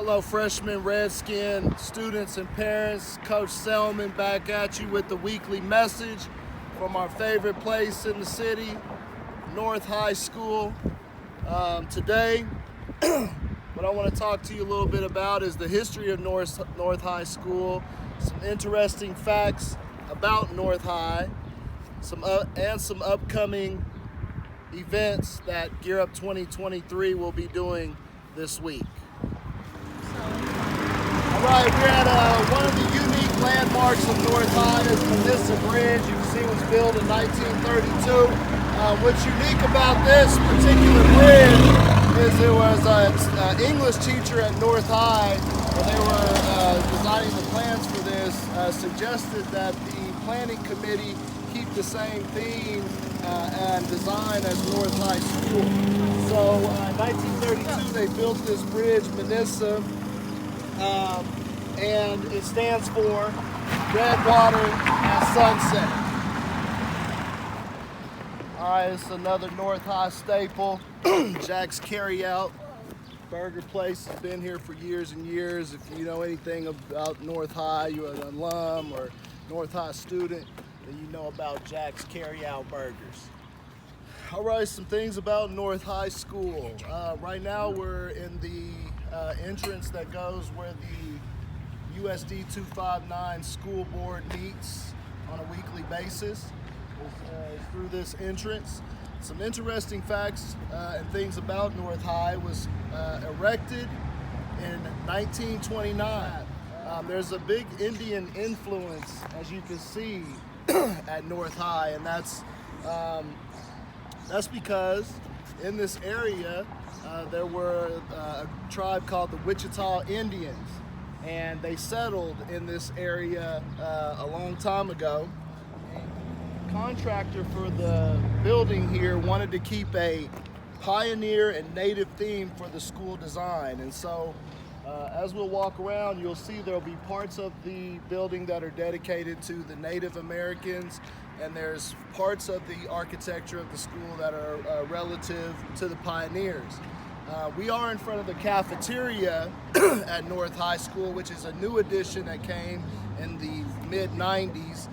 Hello, freshmen, Redskin, students and parents. Coach Selmon back at you with the weekly message from our favorite place in the city, North High School. Today, what I want to talk to you a little bit about is the history of North High School, some interesting facts about North High, some upcoming events that Gear Up 2023 will be doing this week. All right, we're at one of the unique landmarks of North High, is Menissa Bridge. You can see it was built in 1932. What's unique about this particular bridge is there was an English teacher at North High, when they were designing the plans for this, suggested that the planning committee keep the same theme and design as North High School. So in 1932 they built this bridge, Menissa, and it stands for Red Water and Sunset. Alright, it's another North High staple, Jack's Carryout burger place. Has been here for years and years. If you know anything about North High, you're an alum or North High student, then you know about Jack's Carryout burgers. All right, some things about North High School. Right now we're in the entrance that goes where the USD 259 school board meets on a weekly basis. Is through this entrance. Some interesting facts and things about North High: was erected in 1929. There's a big Indian influence, as you can see, at North High, and that's because in this area there were a tribe called the Wichita Indians, and they settled in this area a long time ago. The contractor for the building here wanted to keep a pioneer and native theme for the school design, and so as we'll walk around, you'll see there'll be parts of the building that are dedicated to the Native Americans, and there's parts of the architecture of the school that are relative to the pioneers. We are in front of the cafeteria at North High School, which is a new addition that came in the mid-90s.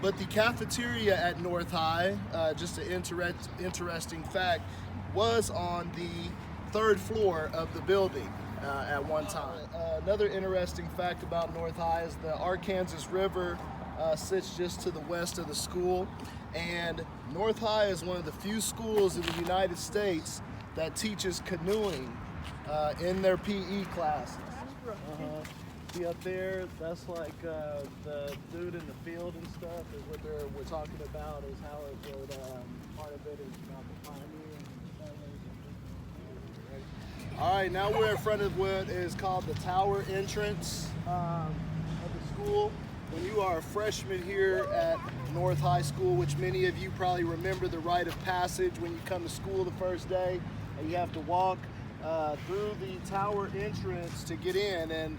But the cafeteria at North High, just an interesting fact, was on the third floor of the building at one time. Another interesting fact about North High is the Arkansas River sits just to the west of the school, and North High is one of the few schools in the United States that teaches canoeing in their PE classes. See up there, that's like the dude in the field and stuff, is what we're talking about, is how it would, part of it is about the pioneers and settlers. All right, now we're in front of what is called the tower entrance of the school. When you are a freshman here at North High School, which many of you probably remember the rite of passage when you come to school the first day, and you have to walk through the tower entrance to get in, and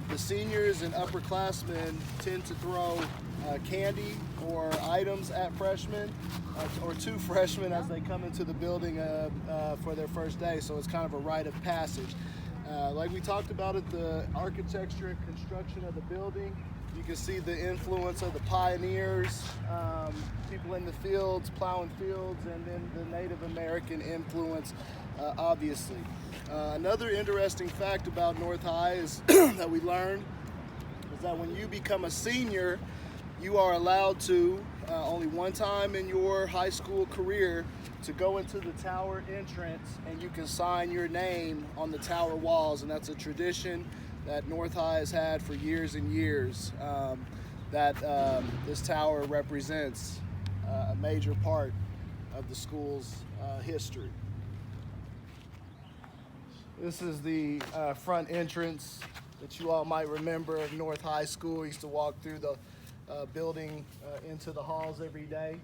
the seniors and upperclassmen tend to throw candy or items at freshmen, or to freshmen as they come into the building for their first day, so it's kind of a rite of passage. Like we talked about it, the architecture and construction of the building, you can see the influence of the pioneers, people in the fields, plowing fields, and then the Native American influence, obviously. Another interesting fact about North High is that we learned is that when you become a senior, you are allowed to, only one time in your high school career, to go into the tower entrance and you can sign your name on the tower walls, and that's a tradition that North High has had for years and years, that this tower represents a major part of the school's history. This is the front entrance that you all might remember of North High School. We used to walk through the building into the halls every day.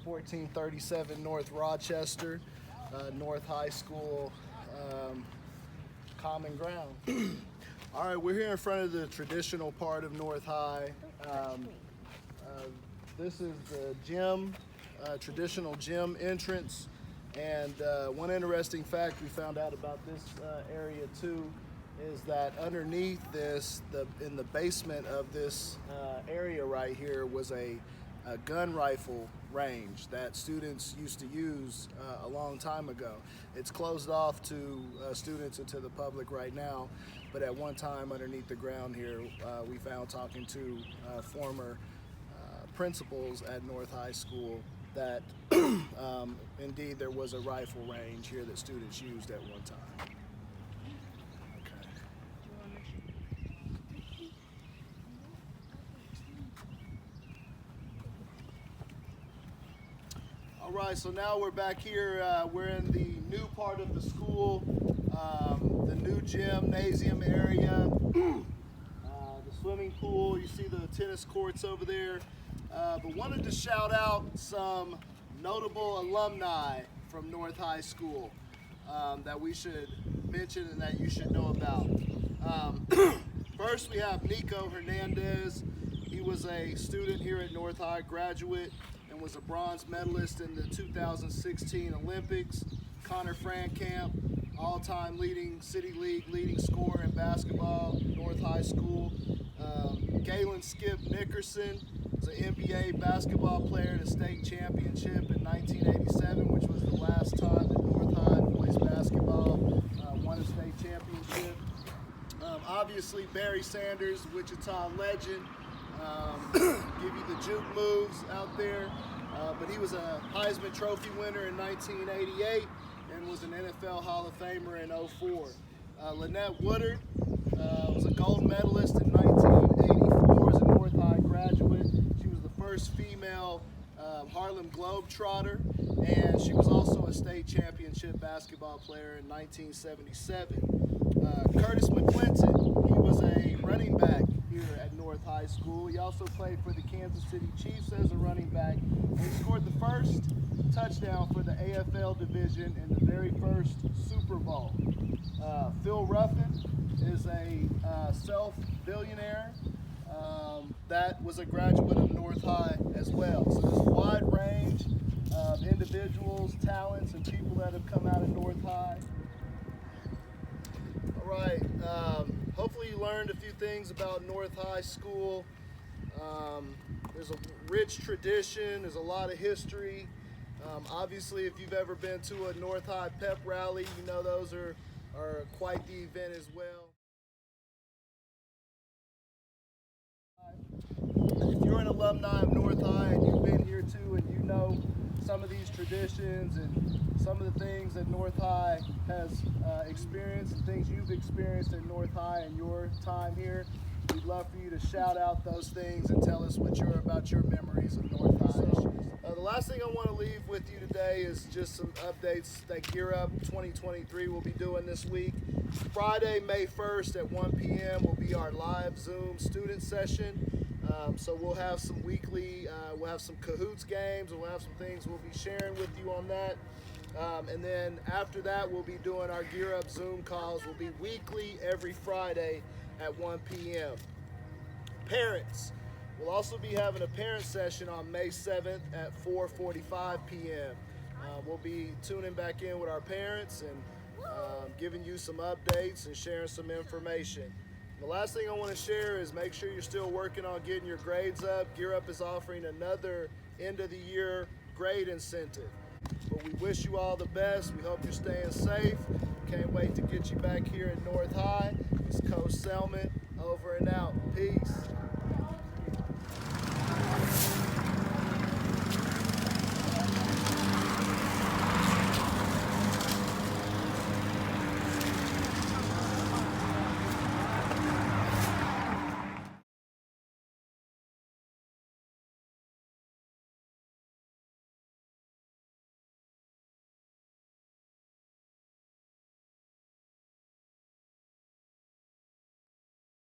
1437 North Rochester, North High School, common ground. All right, we're here in front of the traditional part of North High. This is the gym, traditional gym entrance. And one interesting fact we found out about this area too is that underneath this, in the basement of this area right here, was a gun rifle range that students used to use a long time ago. It's closed off to students and to the public right now, but at one time underneath the ground here, we found, talking to former principals at North High School, that indeed there was a rifle range here that students used at one time. All right, so now we're back here. We're in the new part of the school, the new gymnasium area, the swimming pool. You see the tennis courts over there. But wanted to shout out some notable alumni from North High School that we should mention and that you should know about. First, we have Nico Hernandez. He was a student here at North High, graduate, and was a bronze medalist in the 2016 Olympics. Connor Frankamp, all-time leading City League leading scorer in basketball, North High School. Galen Skip Nickerson was an NBA basketball player in a state championship in 1987, which was the last time that North High boys basketball won a state championship. Obviously, Barry Sanders, Wichita legend. Give you the juke moves out there. But he was a Heisman Trophy winner in 1988 and was an NFL Hall of Famer in 2004. Lynette Woodard was a gold medalist in 1984 as a North High graduate. She was the first female Harlem Globetrotter, and she was also a state championship basketball player in 1977. Curtis McClinton, he was a running back here at North High School. He also played for the Kansas City Chiefs as a running back, and he scored the first touchdown for the AFL division in the very first Super Bowl. Phil Ruffin is a self-billionaire that was a graduate of North High as well. So there's a wide range of individuals, talents, and people that have come out of North High. All right, hopefully you learned a few things about North High School. There's a rich tradition, there's a lot of history. Obviously, if you've ever been to a North High pep rally, you know those are quite the event as well. If you're an alumni of North High and you've been here too, and you know some of these traditions and some of the things that North High has experienced and things you've experienced at North High in your time here, we'd love for you to shout out those things and tell us about your memories of North High. So, the last thing I want to leave with you today is just some updates that Gear Up 2023 will be doing this week. Friday, May 1st at 1 p.m. will be our live Zoom student session. So we'll have some weekly, we'll have some Cahoots games, and we'll have some things we'll be sharing with you on that. And then after that, we'll be doing our Gear Up Zoom calls. We'll be weekly every Friday at 1 p.m. Parents, we'll also be having a parent session on May 7th at 4:45 p.m. We'll be tuning back in with our parents and giving you some updates and sharing some information. The last thing I want to share is make sure you're still working on getting your grades up. Gear Up is offering another end of the year grade incentive. But we wish you all the best. We hope you're staying safe. Can't wait to get you back here at North High. It's Coach Selmon, over and out. Peace.